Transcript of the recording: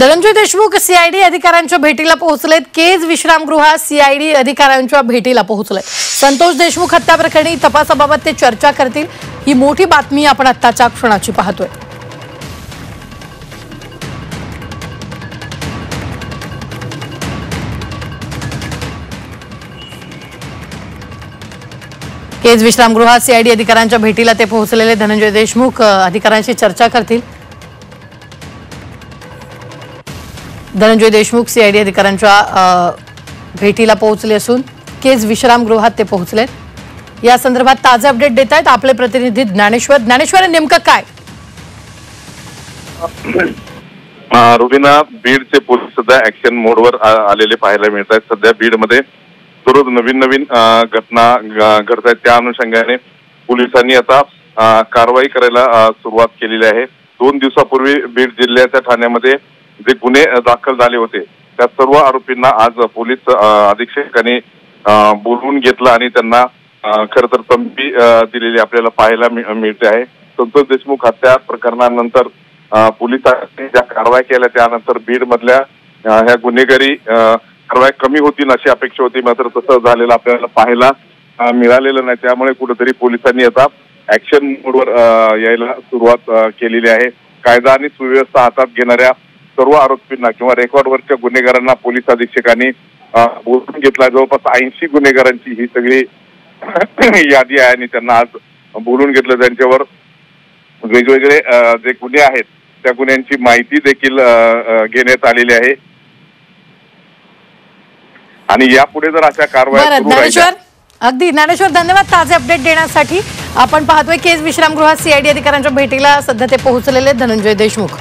Dhananjay Deshmukh CID अधिकाऱ्यांच्या भेटीला पोहोचलेत। केज विश्रामगृहात सीआयडी अधिकाऱ्यांच्या भेटीला पोहोचले। संतोष देशमुख हत्या प्रकरणी तपासाबाबत ते चर्चा करतील। ही मोठी बातमी आपण आत्ताच्या क्षणाची पाहतोय। केज विश्रामगृहात सीआयडी अधिकाऱ्यांच्या भेटीला ते पोहोचलेले धनंजय देशमुख अधिकाऱ्यांशी चर्चा करतील। धनंजय देशमुख सीआयडी अधिकाऱ्यांच्या भेटीला पोहोचले असून केज विश्रामगृहात ते पोहोचले। या संदर्भात ताजे अपडेट देत आहेत आपले प्रतिनिधी ज्ञानेश्वर। नेमकं काय रुबीना, बीडचे पोलीस सध्या ऍक्शन मोडवर आलेले पाहायला मिळत आहेत। सध्या बीडमध्ये दररोज नवीन घटना घडत आहेत। त्या अनुषंगाने पोलिसांनी आता कारवाई करायला सुरुवात केलेली आहे। 2 दिवसापूर्वी बीड जिल्ह्याच्या ठाण्यामध्ये जे गुन्हे दाखल झाले होते त्या सर्व आरोपींना आज पोलीस अधीक्षकांनी बोलवून घेतलं आणि त्यांना खरं तर संधी दिलेली आपल्याला पाहायला मिळते आहे। संतोष देशमुख हत्या प्रकरणानंतर पोलिसांनी ज्या कारवाई केल्या त्यानंतर बीड मधल्या ह्या गुन्हेगारी कारवाई कमी होतील अशी अपेक्षा होती, मात्र तसं झालेलं आपल्याला पाहायला मिळालेलं नाही। त्यामुळे कुठेतरी पोलिसांनी आता ऍक्शन मोडवर यायला सुरुवात केलेली आहे। कायदा आणि सुव्यवस्था हातात घेणाऱ्या सर्व आरोपींना किंवा रेकॉर्डवरच्या गुन्हेगारांना पोलीस अधीक्षकांनी बोलवून घेतला। जवळपास 80 गुन्हेगारांची ही सगळी यादी आहे आणि त्यांना आज बोलवून घेतलं। त्यांच्यावर वेगवेगळे जे गुन्हे आहेत त्या गुन्ह्यांची माहिती देखील घेण्यात आलेली आहे आणि यापुढे जर अशा कारवाई अगदी ज्ञानेश्वर, धन्यवाद ताजे अपडेट देण्यासाठी। आपण पाहतोय केज विश्रामगृहात सीआयडी अधिकाऱ्यांच्या भेटीला सध्या ते पोहोचलेले धनंजय देशमुख।